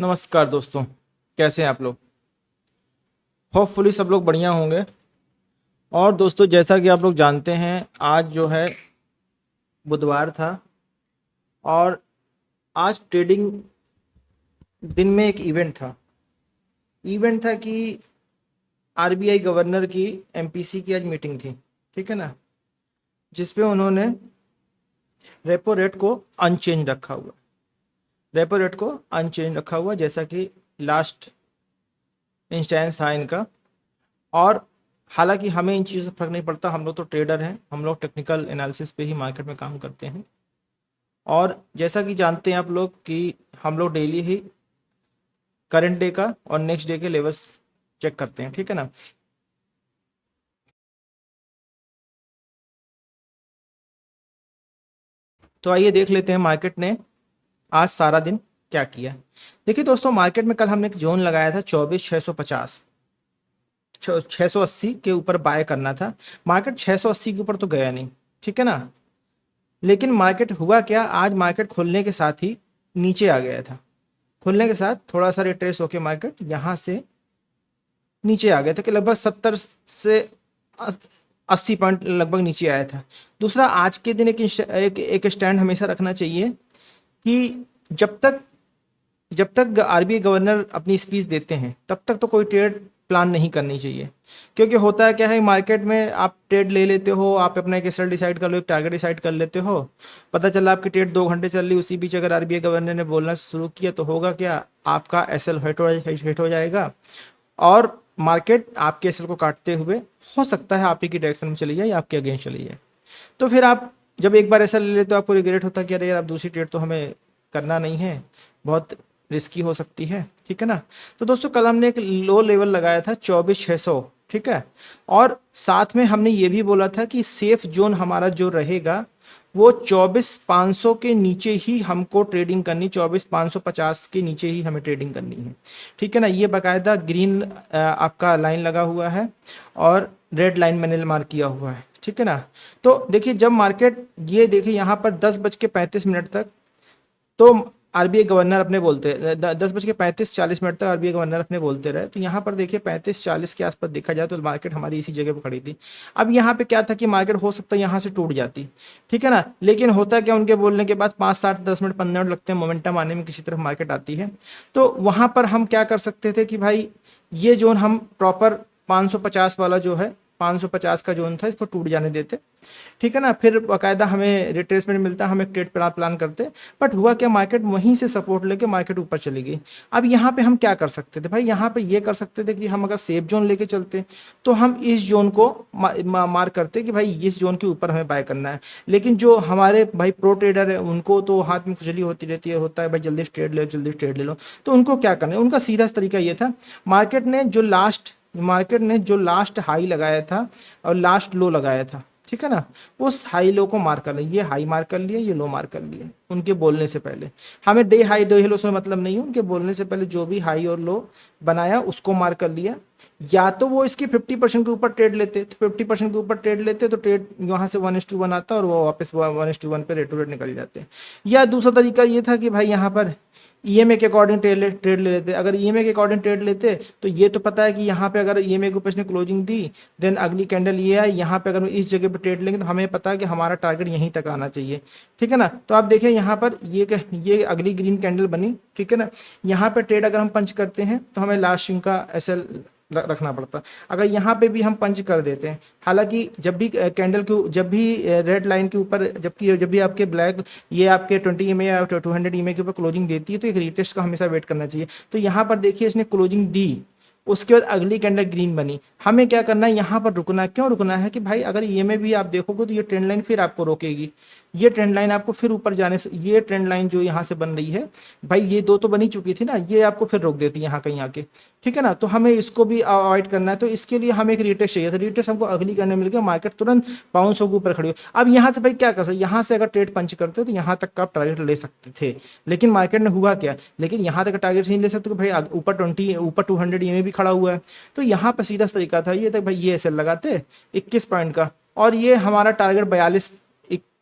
नमस्कार दोस्तों, कैसे हैं आप लोग। होपफुली सब लोग बढ़िया होंगे। और दोस्तों, जैसा कि आप लोग जानते हैं, आज जो है बुधवार था और आज ट्रेडिंग दिन में एक इवेंट था कि आरबीआई गवर्नर की एमपीसी की आज मीटिंग थी। ठीक है ना, जिस पे उन्होंने रेपो रेट को अनचेंज रखा हुआ जैसा कि लास्ट इंस्टेंस था इनका। और हालांकि हमें इन चीज़ों से फर्क नहीं पड़ता, हम लोग तो ट्रेडर हैं, हम लोग टेक्निकल एनालिसिस पे ही मार्केट में काम करते हैं। और जैसा कि जानते हैं आप लोग कि हम लोग डेली ही करंट डे का और नेक्स्ट डे के लेवल्स चेक करते हैं। ठीक है ना। तो आइए देख लेते हैं मार्केट ने आज सारा दिन क्या किया। देखिए दोस्तों, मार्केट में कल हमने एक जोन लगाया था 24,650 680 के ऊपर बाय करना था। मार्केट 680 के ऊपर तो गया नहीं। ठीक है ना। लेकिन मार्केट हुआ क्या, आज मार्केट खुलने के साथ ही नीचे आ गया था। खुलने के साथ थोड़ा सा रिट्रेस होकर मार्केट यहाँ से नीचे आ गया था कि लगभग 70 से 80 पॉइंट लगभग नीचे आया था। दूसरा, आज के दिन एक स्टैंड हमेशा रखना चाहिए कि जब तक आरबीआई गवर्नर अपनी स्पीच देते हैं तब तक तो कोई ट्रेड प्लान नहीं करनी चाहिए। क्योंकि होता है क्या है, मार्केट में आप ट्रेड ले लेते हो, आप अपना एक एसएल डिसाइड कर लो, एक टारगेट डिसाइड कर लेते हो, पता चला आपकी ट्रेड 2 घंटे चल रही, उसी बीच अगर आरबीआई गवर्नर ने बोलना शुरू किया तो होगा क्या, आपका एसएल हिट हो जाएगा और मार्केट आपके एसएल को काटते हुए हो सकता है आप ही की डायरेक्शन में चली जाए या आपके अगेंस्ट चली जाए। तो फिर आप जब एक बार ऐसा ले लेते हो, आपको रिग्रेट होता है कि अरे यार अब दूसरी ट्रेड तो हमें करना नहीं है, बहुत रिस्की हो सकती है। ठीक है ना। तो दोस्तों, कल हमने एक लो लेवल लगाया था 24,600। ठीक है। और साथ में हमने ये भी बोला था कि सेफ जोन हमारा जो रहेगा वो 24,500 के नीचे ही हमको ट्रेडिंग करनी, 24,550 के नीचे ही हमें ट्रेडिंग करनी है। ठीक है ना। ये बाकायदा ग्रीन आपका लाइन लगा हुआ है और रेड लाइन मैंने मार्क किया हुआ है। ठीक है ना। तो देखिए, जब मार्केट ये देखिए यहाँ पर 10:35 तक तो आरबीआई गवर्नर अपने बोलते 10:35-40 तक आरबीआई गवर्नर अपने बोलते रहे। तो यहाँ पर देखिए 35-40 के आसपास देखा जाए तो मार्केट हमारी इसी जगह पर खड़ी थी। अब यहाँ पे क्या था कि मार्केट हो सकता है यहाँ से टूट जाती। ठीक है ना। लेकिन होता क्या, उनके बोलने के बाद 5-7-10 मिनट 15 मिनट लगते हैं मोमेंटम आने में, किसी तरफ मार्केट आती है। तो वहाँ पर हम क्या कर सकते थे कि भाई ये जोन हम प्रॉपर 550 वाला जो है, 550 का जोन था, इसको टूट जाने देते। ठीक है ना। फिर बाकायदा हमें रिट्रेसमेंट मिलता, हम एक ट्रेड प्लान करते। बट हुआ क्या, मार्केट वहीं से सपोर्ट लेके मार्केट ऊपर चली गई। अब यहाँ पे हम क्या कर सकते थे भाई, यहाँ पे ये कर सकते थे कि हम अगर सेफ जोन लेके चलते तो हम इस जोन को मार्क करते कि भाई इस जोन के ऊपर हमें बाय करना है। लेकिन जो हमारे भाई प्रो ट्रेडर है उनको तो हाथ में खुजली होती रहती है, होता है भाई जल्दी से ट्रेड ले लो, जल्दी ट्रेड ले लो। तो उनको क्या करना है, उनका सीधा तरीका ये था, मार्केट ने जो लास्ट हाई लगाया था और लास्ट लो लगाया था, ठीक है ना, उस हाई लो को मार्क कर लिया। ये हाई मार्क कर लिया, ये लो मार्क कर लिया उनके बोलने से पहले। हमें डे हाई डे लो से मतलब नहीं है, उनके बोलने से पहले जो भी हाई और लो बनाया उसको मार्क कर लिया। या तो वो इसके 50% के ऊपर ट्रेड लेते, तो 50% के ऊपर ट्रेड लेते तो ट्रेड यहाँ से 1:1 आता और वो वापस 1:1 पे रेट टू रेट निकल जाते। या दूसरा तरीका ये था कि भाई यहाँ पर ईएमए के अकॉर्डिंग ट्रेड ले लेते। अगर ईएमए के अकॉर्डिंग ट्रेड लेते तो ये तो पता है कि यहाँ पे अगर ईएमए के ऊपर इसने क्लोजिंग दी, देन अगली कैंडल ये आई, यहाँ पे अगर इस जगह पे ट्रेड लेंगे तो हमें पता है कि हमारा टारगेट यहीं तक आना चाहिए। ठीक है ना। तो आप देखिए यहाँ पर ये अगली ग्रीन कैंडल बनी। ठीक है ना। यहाँ पे ट्रेड अगर हम पंच करते हैं तो हमें लास्ट का एसएल रखना पड़ता। अगर यहाँ पे भी हम पंच कर देते हैं, हालांकि जब भी कैंडल के जब भी रेड लाइन के ऊपर जब भी आपके ब्लैक ये आपके 20 EMA या 200 EMA के ऊपर क्लोजिंग देती है तो एक रीटेस्ट का हमेशा वेट करना चाहिए। तो यहाँ पर देखिए इसने क्लोजिंग दी, उसके बाद अगली कैंडल ग्रीन बनी। हमें क्या करना है, यहाँ पर रुकना है। क्यों रुकना है कि भाई अगर ईएमए भी आप देखोगे तो ये ट्रेंड लाइन फिर आपको रोकेगी, ये ट्रेंड लाइन आपको फिर ऊपर जाने से, ये ट्रेंड लाइन जो यहाँ से बन रही है भाई, ये दो तो बनी चुकी थी ना, ये आपको फिर रोक देती है यहाँ कहीं आके। ठीक है ना। तो हमें इसको भी अवॉइड करना है। तो इसके लिए हमें एक रिटेस्ट चाहिए था। रिटेस्ट हमको अगली करने मिल गया, मार्केट तुरंत बाउंस होकर ऊपर खड़ी हो। अब यहाँ से भाई क्या कर सकते, यहाँ से अगर ट्रेड पंच करते तो यहाँ तक का आप टारगेट ले सकते थे। लेकिन मार्केट ने हुआ क्या, लेकिन यहाँ तक का टारगेट नहीं ले सकते भाई, ऊपर 200 EMA भी खड़ा हुआ है। तो यहाँ पर सीधा तरीका था ये था भाई, ये ऐसे लगाते 21 पॉइंट का, और ये हमारा टारगेट 42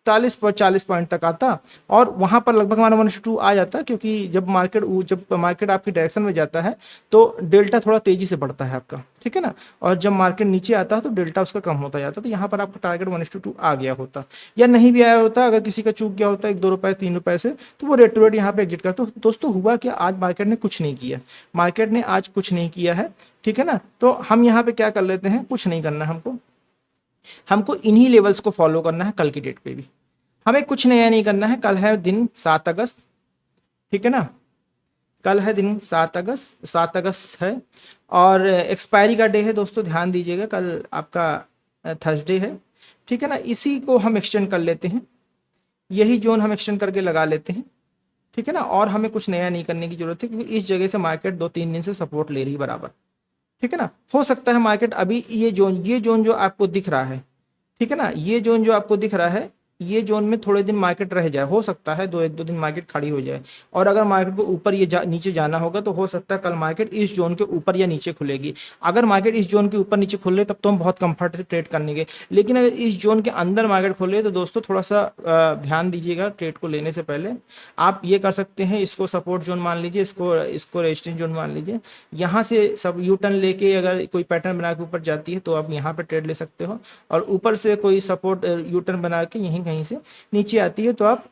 40 पॉइंट तक आता और वहां पर लगभग हमारा 1:2 आ जाता, क्योंकि जब मार्केट आपकी डायरेक्शन में जाता है तो डेल्टा थोड़ा तेजी से बढ़ता है आपका, ठीक है ना। और जब मार्केट नीचे आता है तो डेल्टा उसका कम होता जाता है, तो यहाँ पर आपका टारगेट 1:2 आ गया होता, या नहीं भी आया होता, अगर किसी का चूक गया होता 1-2 रुपए 3 रुपए से, तो वो रेट टू रेट यहाँ पे एग्जिट करता। तो दोस्तों हुआ क्या, आज मार्केट ने कुछ नहीं किया, मार्केट ने आज कुछ नहीं किया है, ठीक है ना। तो हम यहाँ पे क्या कर लेते हैं, कुछ नहीं करना हमको, हमको इन्हीं लेवल्स को फॉलो करना है कल की डेट पे भी, हमें कुछ नया नहीं करना है। कल है दिन 7 अगस्त, ठीक है ना, कल है दिन 7 अगस्त, 7 अगस्त है और एक्सपायरी का डे है दोस्तों, ध्यान दीजिएगा, कल आपका थर्सडे है, ठीक है ना। इसी को हम एक्सटेंड कर लेते हैं, यही जोन हम एक्सटेंड करके लगा लेते हैं, ठीक है ना। और हमें कुछ नया नहीं करने की जरूरत है, क्योंकि इस जगह से मार्केट 2-3 दिन से सपोर्ट ले रही है बराबर, ठीक है ना। हो सकता है मार्केट अभी ये जोन जो आपको दिख रहा है, ठीक है ना, ये जोन जो आपको दिख रहा है, ये जोन में थोड़े दिन मार्केट रह जाए, हो सकता है 1-2 दिन मार्केट खड़ी हो जाए, और अगर मार्केट को ऊपर नीचे जाना होगा तो हो सकता है कल मार्केट इस जोन के ऊपर या नीचे खुलेगी। अगर मार्केट इस जोन के ऊपर नीचे खुले तब तो हम बहुत कंफर्ट ट्रेड करने, लेकिन अगर इस जोन के अंदर मार्केट खुले तो दोस्तों थोड़ा सा ध्यान दीजिएगा ट्रेड को लेने से पहले। आप ये कर सकते हैं, इसको सपोर्ट जोन मान लीजिए, इसको रेजिस्टेंस जोन मान लीजिए, यहाँ से सब यू टर्न लेके अगर कोई पैटर्न बना के ऊपर जाती है तो आप यहाँ पे ट्रेड ले सकते हो, और ऊपर से कोई सपोर्ट यू टर्न बना के यहीं कहीं से नीचे आती है तो आप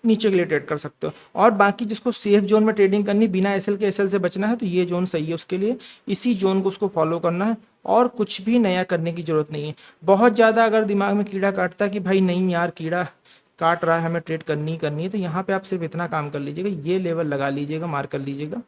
नीचे के लिए ट्रेड कर सकते हो। और बाकी जिसको सेफ जोन में ट्रेडिंग करनी, बिना एसएल से बचना है, तो ये जोन सही है उसके लिए, इसी जोन को उसको फॉलो करना है, और कुछ भी नया करने की जरूरत नहीं है। बहुत ज़्यादा अगर दिमाग में कीड़ा काटता कि भाई नहीं यार कीड़ा काट रहा है, हमें ट्रेड करनी है, तो यहाँ पे आप सिर्फ इतना काम कर लीजिएगा, ये लेवल लगा लीजिएगा, मार्क कर लीजिएगा,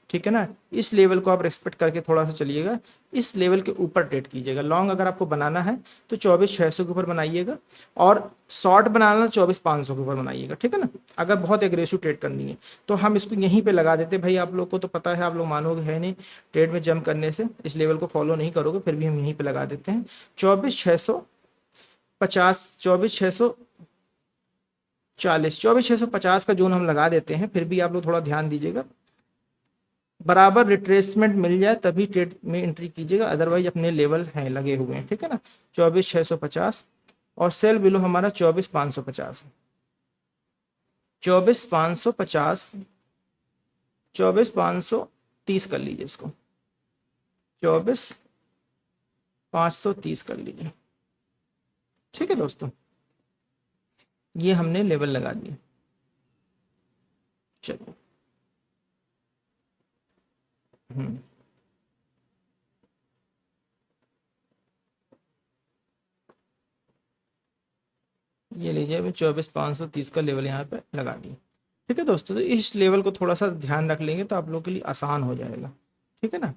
ठीक है ना। इस लेवल को आप रेस्पेक्ट करके थोड़ा सा चलिएगा, इस लेवल के ऊपर ट्रेड कीजिएगा। लॉन्ग अगर आपको बनाना है तो 24,600 के ऊपर बनाइएगा, और शॉर्ट बनाना 24,500 के ऊपर बनाइएगा, ठीक है ना। अगर बहुत एग्रेसिव ट्रेड करनी है तो हम इसको यहीं पे लगा देते भाई, आप लोग को तो पता है, आप लोग मानोगे है नहीं, ट्रेड में जंप करने से इस लेवल को फॉलो नहीं करोगे, फिर भी हम यहीं पर लगा देते हैं 24,650, 24,640, 24,650 का जोन हम लगा देते हैं। फिर भी आप लोग थोड़ा ध्यान दीजिएगा, बराबर रिट्रेसमेंट मिल जाए तभी ट्रेड में एंट्री कीजिएगा, अदरवाइज अपने लेवल हैं लगे हुए हैं, ठीक है ना। 24,650 और सेल बिलो हमारा 24,550 है, 24,550, 24,530 कर लीजिए इसको, 24,530 कर लीजिए, ठीक है दोस्तों, ये हमने लेवल लगा दिए। चलिए ये लीजिए, अभी 24,530 का लेवल यहाँ पे लगा दिए, ठीक है दोस्तों। तो इस लेवल को थोड़ा सा ध्यान रख लेंगे तो आप लोगों के लिए आसान हो जाएगा, ठीक है ना।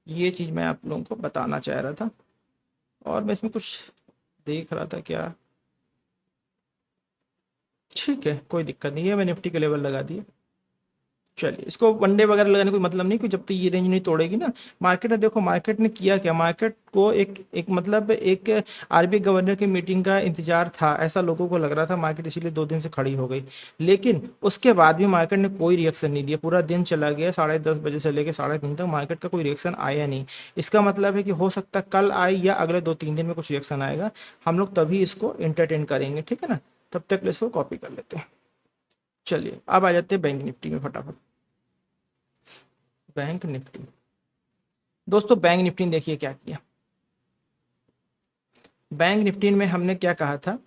ये चीज़ मैं आप लोगों को बताना चाह रहा था, और मैं इसमें कुछ देख रहा था क्या, ठीक है कोई दिक्कत नहीं है, मैं निफ्टी के लेवल लगा दिए। चलिए, इसको वनडे वगैरह लगाने कोई मतलब नहीं, कि जब तक ये रेंज नहीं तोड़ेगी ना मार्केट ने, देखो मार्केट ने किया क्या, मार्केट को एक आरबीआई गवर्नर की मीटिंग का इंतजार था, ऐसा लोगों को लग रहा था, मार्केट इसीलिए 2 दिन से खड़ी हो गई, लेकिन उसके बाद भी मार्केट ने कोई रिएक्शन नहीं दिया, पूरा दिन चला गया, 10:30 बजे से लेकर 3:30 तक मार्केट का कोई रिएक्शन आया नहीं। इसका मतलब है कि हो सकता है कल आए या अगले 2-3 दिन में कुछ रिएक्शन आएगा, हम लोग तभी इसको एंटरटेन करेंगे, ठीक है ना। तब तक इसको कॉपी कर लेते हैं। चलिए अब आ जाते हैं बैंक निफ्टी में फटाफट। बैंक निफ्टी दोस्तों, बैंक निफ्टी ने देखिए क्या किया, बैंक निफ्टी में हमने क्या कहा था,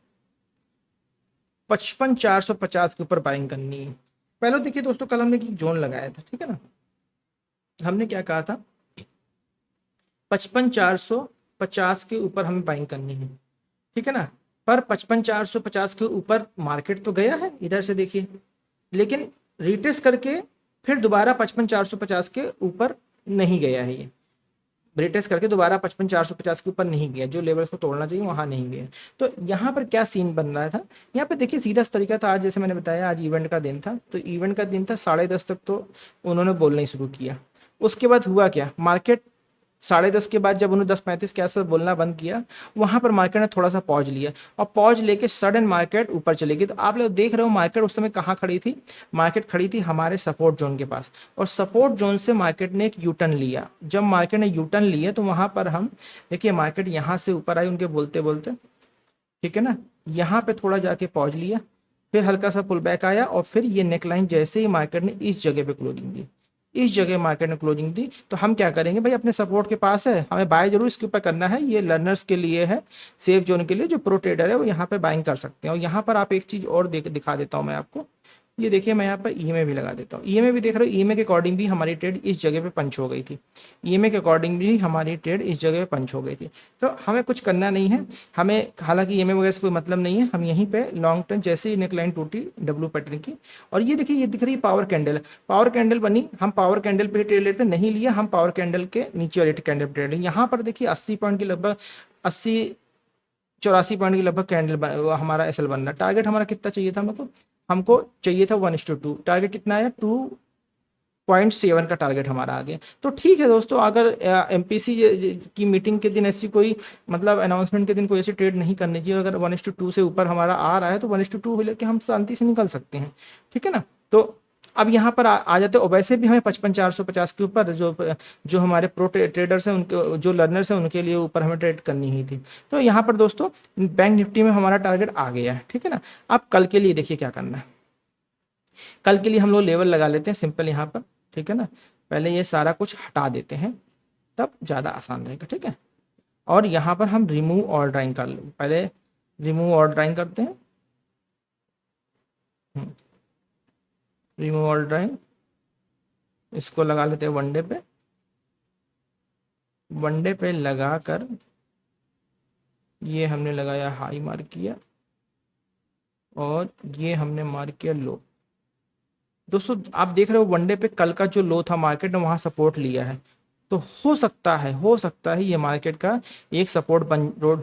55,450 के ऊपर बाइंग करनी है। पहले देखिए दोस्तों, कल हमने एक जोन लगाया था, ठीक है ना, हमने क्या कहा था, 55,450 के ऊपर हमें बाइंग करनी है, ठीक है ना। पर 55,450 के ऊपर मार्केट तो गया है इधर से देखिए, लेकिन रिटेस्ट करके फिर दोबारा 55,450 के ऊपर नहीं गया है, ये रिटेस्ट करके दोबारा 55,450 के ऊपर नहीं गया, जो लेवल्स को तोड़ना चाहिए वहां नहीं गया। तो यहाँ पर क्या सीन बन रहा था, यहाँ पे देखिए सीधा तरीका था, आज जैसे मैंने बताया आज इवेंट का दिन था, तो इवेंट का दिन था, 10:30 तक तो उन्होंने बोलना ही शुरू किया। उसके बाद हुआ क्या, मार्केट 10:30 के बाद जब उन्होंने 10:35 के आसपास बोलना बंद किया, वहां पर मार्केट ने थोड़ा सा पॉज लिया, और पॉज लेके सडन मार्केट ऊपर चली गई। तो आप लोग देख रहे हो मार्केट उस समय कहाँ खड़ी थी, मार्केट खड़ी थी हमारे सपोर्ट जोन के पास, और सपोर्ट जोन से मार्केट ने एक यू टर्न लिया। जब मार्केट ने यू टर्न लिया तो वहां पर हम देखिए मार्केट यहाँ से ऊपर आई उनके बोलते बोलते, ठीक है ना, यहाँ पे थोड़ा जाके पहुंच लिया, फिर हल्का सा पुल बैक आया और फिर ये नेकलाइन जैसे ही मार्केट ने इस जगह पे क्लोजिंग दी, इस जगह मार्केट ने क्लोजिंग दी, तो हम क्या करेंगे भाई, अपने सपोर्ट के पास है, हमें बाय जरूर इसके ऊपर करना है। ये लर्नर्स के लिए है, सेफ जोन के लिए, जो प्रो ट्रेडर है वो यहाँ पे बाइंग कर सकते हैं। और यहाँ पर आप एक चीज और दिखा देता हूँ मैं आपको, ये देखिए मैं यहाँ पर ईएमए भी लगा देता हूँ। ईएमए भी देख रहे हो, ईएमए के अकॉर्डिंग भी हमारी ट्रेड इस जगह पे पंच हो गई थी, ईएमए के अकॉर्डिंग भी हमारी ट्रेड इस जगह पे पंच हो गई थी। तो हमें कुछ करना नहीं है, हमें हालांकि ईएमए वगैरह से कोई मतलब नहीं है, हम यहीं पे लॉन्ग टर्म जैसे ही नेकलाइन टूटी डब्ल्यू पैटर्न की, और ये देखिए ये दिख रही है पावर कैंडल, पावर कैंडल बनी, हम पावर कैंडल पे ट्रेड लेते नहीं लिया, हम पावर कैंडल के नीचे वाले कैंडल पे ट्रेड, यहाँ पर देखिए 80 पॉइंट की लगभग 80 84 पॉइंट की लगभग हमारा एसएल बनना। टारगेट हमारा कितना चाहिए था, हमको हमको चाहिए था 1:2, टारगेट कितना आया 2.7 का टारगेट हमारा आ गया। तो ठीक है दोस्तों, अगर एमपीसी की मीटिंग के दिन ऐसी कोई मतलब अनाउंसमेंट के दिन कोई ऐसी ट्रेड नहीं करनी चाहिए, अगर 1:2 से ऊपर हमारा आ रहा है तो 1:2 लेके हम शांति से निकल सकते हैं, ठीक है ना। तो अब यहाँ पर आ जाते हैं, और वैसे भी हमें 55,450 के ऊपर जो जो हमारे प्रो ट्रेडर्स हैं, उनके जो लर्नर्स हैं, उनके लिए ऊपर हमें ट्रेड करनी ही थी। तो यहाँ पर दोस्तों बैंक निफ्टी में हमारा टारगेट आ गया है, ठीक है ना। अब कल के लिए देखिए क्या करना है, कल के लिए हम लोग लेवल लगा लेते हैं सिंपल यहाँ पर, ठीक है ना। पहले ये सारा कुछ हटा देते हैं, तब ज़्यादा आसान रहेगा, ठीक है। और यहाँ पर हम रिमूव ऑल ड्राइंग कर लें, पहले रिमूव ऑल ड्राइंग करते हैं, रिमूव ऑल ड्राइंग, इसको लगा लेते हैं वनडे पे, वनडे पे लगा कर ये हमने लगाया हाई मार्क किया, और ये हमने मार्क किया लो। दोस्तों आप देख रहे हो वनडे पे कल का जो लो था मार्केट ने वहां सपोर्ट लिया है, तो हो सकता है ये मार्केट का एक सपोर्ट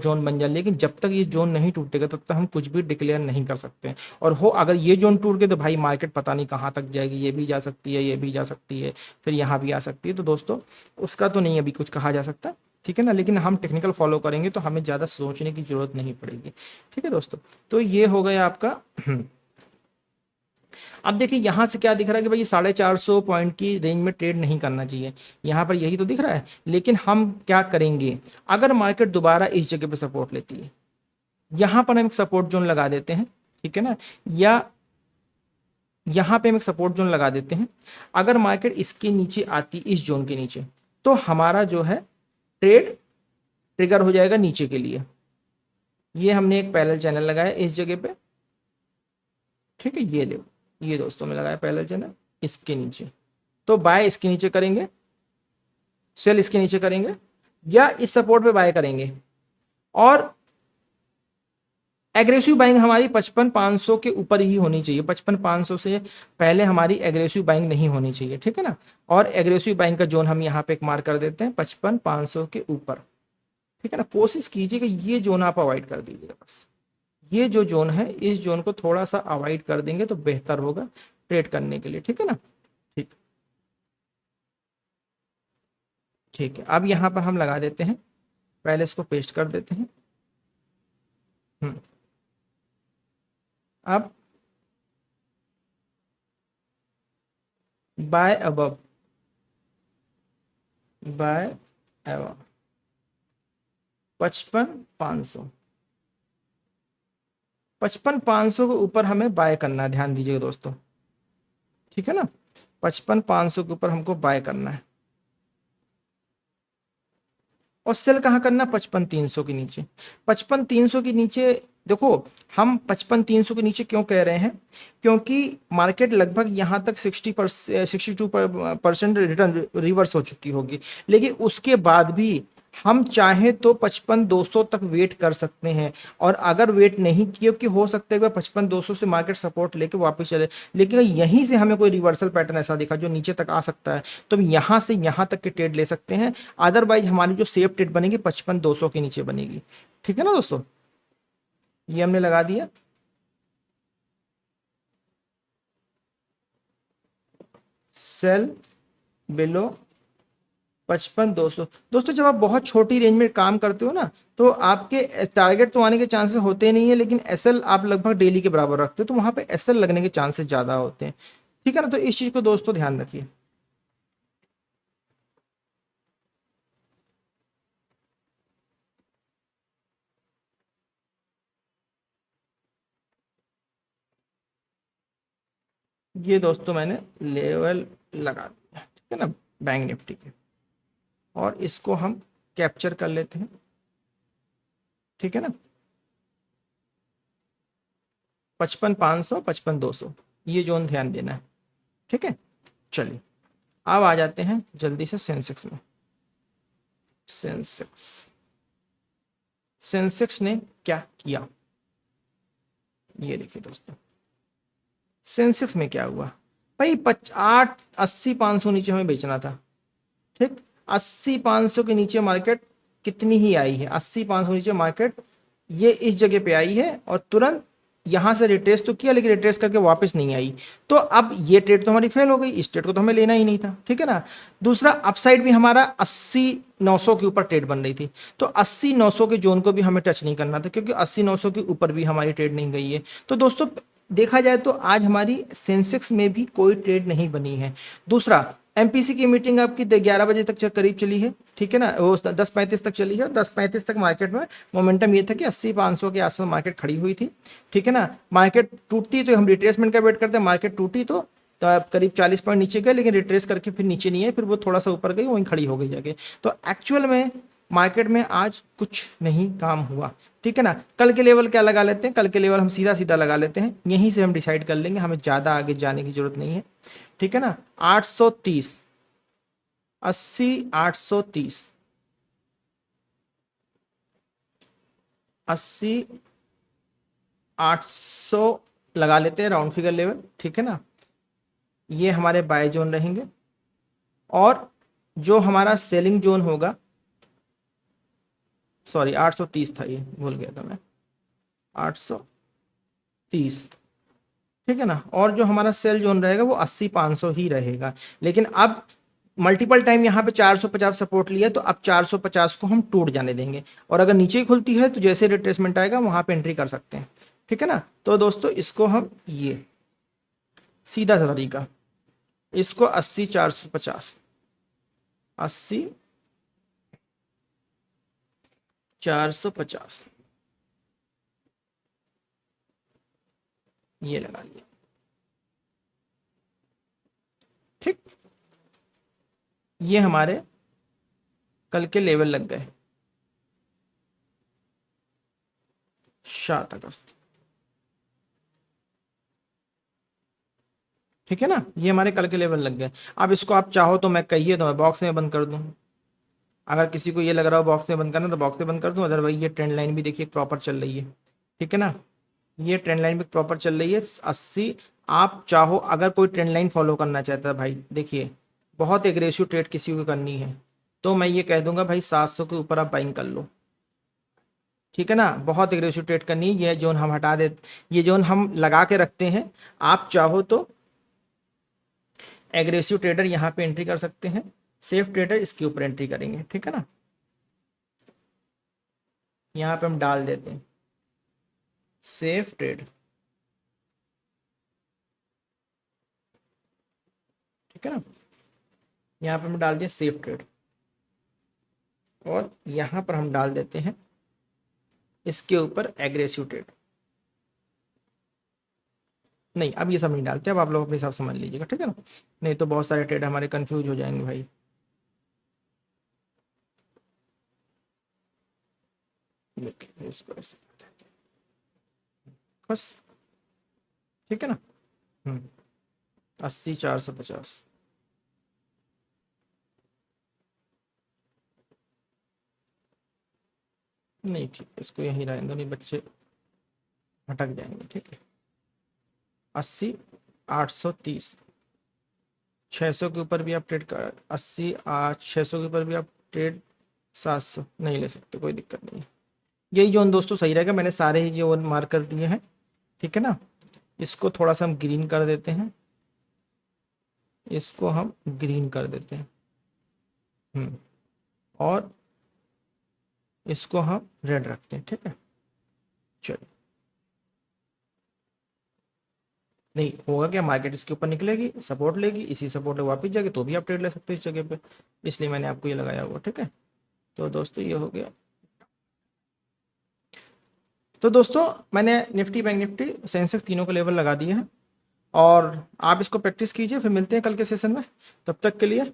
जोन बन जाए, लेकिन जब तक ये जोन नहीं टूटेगा तब तक हम कुछ भी डिक्लेयर नहीं कर सकते हैं। और अगर ये जोन टूट गए तो भाई मार्केट पता नहीं कहाँ तक जाएगी, ये भी जा सकती है, ये भी जा सकती है, फिर यहाँ भी आ सकती है। तो दोस्तों उसका तो नहीं अभी कुछ कहा जा सकता, ठीक है ना, लेकिन हम टेक्निकल फॉलो करेंगे तो हमें ज़्यादा सोचने की जरूरत नहीं पड़ेगी, ठीक है दोस्तों। तो ये हो गया आपका अब देखिए यहां से क्या दिख रहा है कि भाई 450 पॉइंट की रेंज में ट्रेड नहीं करना चाहिए, यहां पर यही तो दिख रहा है। लेकिन हम क्या करेंगे, अगर मार्केट दोबारा इस जगह पे सपोर्ट लेती है, यहां पर हम एक सपोर्ट जोन लगा देते हैं, ठीक है ना, या यहां पे हम एक सपोर्ट जोन लगा देते हैं। अगर मार्केट इसके नीचे आती, इस जोन के नीचे, तो हमारा जो है ट्रेड ट्रिगर हो जाएगा नीचे के लिए। ये हमने एक पैरेलल चैनल लगाया इस जगह पे, ठीक है, ये देखो, ये दोस्तों में लगाया पैरेलल चैनल इसके नीचे, तो बाय इसके नीचे करेंगे, सेल इसके नीचे करेंगे, या इस सपोर्ट पे बाय करेंगे। और एग्रेसिव बाइंग हमारी 55,500 के ऊपर ही होनी चाहिए, 55,500 से पहले हमारी एग्रेसिव बाइंग नहीं होनी चाहिए, ठीक है ना। और एग्रेसिव बाइंग का जोन हम यहाँ पे एक मार्क कर देते हैं 55,500 के ऊपर, ठीक है ना। कोशिश कीजिएगा ये जोन आप अवॉइड कर दीजिएगा, बस ये जो जोन है इस जोन को थोड़ा सा अवॉइड कर देंगे तो बेहतर होगा ट्रेड करने के लिए, ठीक है ना। ठीक, ठीक है, अब यहाँ पर हम लगा देते हैं, पहले इसको पेस्ट कर देते हैं। हम्म, अब बाय अबव, बाय अबव 55,500, 55,500 के ऊपर हमें बाय करना है, ध्यान दीजिएगा दोस्तों, ठीक है ना। 55,500 के ऊपर हमको बाय करना है, और सेल कहाँ करना, 55,300 के नीचे, 55,300 के नीचे। देखो हम 55,300 के नीचे क्यों कह रहे हैं, क्योंकि मार्केट लगभग यहाँ तक 62% रिटर्न रिवर्स हो चुकी होगी, लेकिन उसके बाद भी हम चाहे तो 55,200 तक वेट कर सकते हैं। और अगर वेट नहीं किए, कि हो सकता है 55,200 से मार्केट सपोर्ट लेके वापस चले, लेकिन यहीं से हमें कोई रिवर्सल पैटर्न ऐसा दिखा जो नीचे तक आ सकता है, तो हम यहाँ से यहाँ तक के ट्रेड ले सकते हैं। अदरवाइज हमारी जो सेफ ट्रेड बनेगी 55,200 के नीचे बनेगी, ठीक है ना दोस्तों। ये हमने लगा दिया, सेल बिलो 55,200। दोस्तों जब आप बहुत छोटी रेंज में काम करते हो ना, तो आपके टारगेट तो आने के चांसेस होते नहीं है, लेकिन एसएल आप लगभग डेली के बराबर रखते हो, तो वहां पे एसएल लगने के चांसेस ज्यादा होते हैं, ठीक है ना। तो इस चीज को दोस्तों ध्यान रखिए। ये दोस्तों मैंने लेवल लगा दिया, ठीक है ना, बैंक निफ्टी के, और इसको हम कैप्चर कर लेते हैं, ठीक है ना, 55,500, 55,200, ये जोन ध्यान देना है, ठीक है। चलिए अब आ जाते हैं जल्दी से सेंसेक्स में। सेंसेक्स सेंसेक्स ने क्या किया, ये देखिए दोस्तों, सेंसेक्स में क्या हुआ भाई, 80, 500 नीचे हमें बेचना था, ठीक। 80, 500 के नीचे मार्केट कितनी ही आई है, 80, 500 नीचे मार्केट ये इस जगह पे आई है और तुरंत यहां से रिट्रेस तो किया, लेकिन रिट्रेस करके वापस नहीं आई। तो अब ये ट्रेड तो हमारी फेल हो गई, इस ट्रेड को तो हमें लेना ही नहीं था, ठीक है ना। दूसरा अपसाइड भी हमारा 80, 900 के ऊपर ट्रेड बन रही थी, तो 80, 900 के जोन को भी हमें टच नहीं करना था, क्योंकि 80, 900 के ऊपर भी हमारी ट्रेड नहीं गई है। तो दोस्तों देखा जाए तो आज हमारी सेंसेक्स में भी कोई ट्रेड नहीं बनी है। दूसरा, एमपीसी की मीटिंग आपकी 11 बजे तक करीब चली है, ठीक है ना, वो 10:35 तक चली है, और 10:35 तक मार्केट में मोमेंटम ये था कि 80, 500 के आसपास मार्केट खड़ी हुई थी, ठीक है ना। मार्केट टूटती तो हम रिट्रेसमेंट का वेट करते हैं, मार्केट टूटी तो आप करीब 40 पॉइंट नीचे गए, लेकिन रिट्रेस करके फिर नीचे नहीं है, फिर वो थोड़ा सा ऊपर गई, वहीं खड़ी हो गई जाके। तो एक्चुअल में मार्केट में आज कुछ नहीं काम हुआ, ठीक है ना। कल के लेवल क्या लगा लेते हैं, कल के लेवल हम सीधा सीधा लगा लेते हैं, यहीं से हम डिसाइड कर लेंगे, हमें ज़्यादा आगे जाने की जरूरत नहीं है, ठीक है ना। 830, 80, 830, 80, 800 लगा लेते हैं राउंड फिगर लेवल, ठीक है ना। ये हमारे बाय जोन रहेंगे, और जो हमारा सेलिंग जोन होगा, सॉरी 830 था, ये भूल गया था मैं, 830, ठीक है ना। और जो हमारा सेल जोन रहेगा वो 80, 500 ही रहेगा। लेकिन अब मल्टीपल टाइम यहाँ पे 450 सपोर्ट लिया, तो अब 450 को हम टूट जाने देंगे, और अगर नीचे ही खुलती है तो जैसे रिट्रेसमेंट आएगा वहां पे एंट्री कर सकते हैं, ठीक है ना। तो दोस्तों इसको हम, ये सीधा सा तरीका, इसको 80, 450, 80, 450 ये लगा लिया, ठीक। ये हमारे कल के लेवल लग गए 7 अगस्त, ठीक है ना। ये हमारे कल के लेवल लग गए। अब इसको आप चाहो तो मैं कहिए तो मैं बॉक्स में बंद कर दूं, अगर किसी को ये लग रहा हो बॉक्स में बंद करना तो बॉक्स में बंद कर दूं, अदरवाइज ये ट्रेंड लाइन भी देखिए प्रॉपर चल रही है, ठीक है ना। ये ट्रेंड लाइन भी प्रॉपर चल रही है 80। आप चाहो, अगर कोई ट्रेंड लाइन फॉलो करना चाहता है भाई, देखिए बहुत एग्रेसिव ट्रेड किसी को करनी है तो मैं ये कह दूंगा भाई 700 के ऊपर आप बाइंग कर लो, ठीक है ना। बहुत एग्रेसिव ट्रेड करनी है, ये जोन हम हटा दे, ये जोन हम लगा के रखते हैं। आप चाहो तो एग्रेसिव ट्रेडर यहाँ पे एंट्री कर सकते हैं, सेफ ट्रेडर इसके ऊपर एंट्री करेंगे, ठीक है ना। यहाँ पे हम डाल देते हैं सेफ ट्रेड, ठीक है ना। यहाँ पे हम डाल दिया सेफ ट्रेड, और यहाँ पर हम डाल देते हैं इसके ऊपर एग्रेसिव ट्रेड। नहीं, अब ये सब नहीं डालते, अब आप लोग अपने हिसाब से समझ लीजिएगा, ठीक है ना, नहीं तो बहुत सारे ट्रेड हमारे कंफ्यूज हो जाएंगे भाई। देखिए इसको ऐसे बस, ठीक है ना। 80, 450, नहीं ठीक है, इसको यहीं रहने दो, नहीं बच्चे भटक जाएंगे, ठीक है। 80, 830, 600 के ऊपर भी आप ट्रेड कर, 80, 600 के ऊपर भी आप ट्रेड, 700 नहीं ले सकते, कोई दिक्कत नहीं है। यही जोन दोस्तों सही रहेगा, मैंने सारे ही जोन मार्क कर दिए हैं, ठीक है ना। इसको थोड़ा सा हम ग्रीन कर देते हैं, इसको हम ग्रीन कर देते हैं, और इसको हम रेड रखते हैं, ठीक है। चलिए, नहीं होगा क्या, मार्केट इसके ऊपर निकलेगी, सपोर्ट लेगी, इसी सपोर्ट पे वापस जाएगी, तो भी आप ट्रेड ले सकते हैं इस जगह पे, इसलिए मैंने आपको ये लगाया हुआ, ठीक है। तो दोस्तों ये हो गया। तो दोस्तों मैंने निफ्टी, बैंक निफ्टी, सेंसेक्स तीनों को लेवल लगा दिए हैं, और आप इसको प्रैक्टिस कीजिए, फिर मिलते हैं कल के सेशन में। तब तक के लिए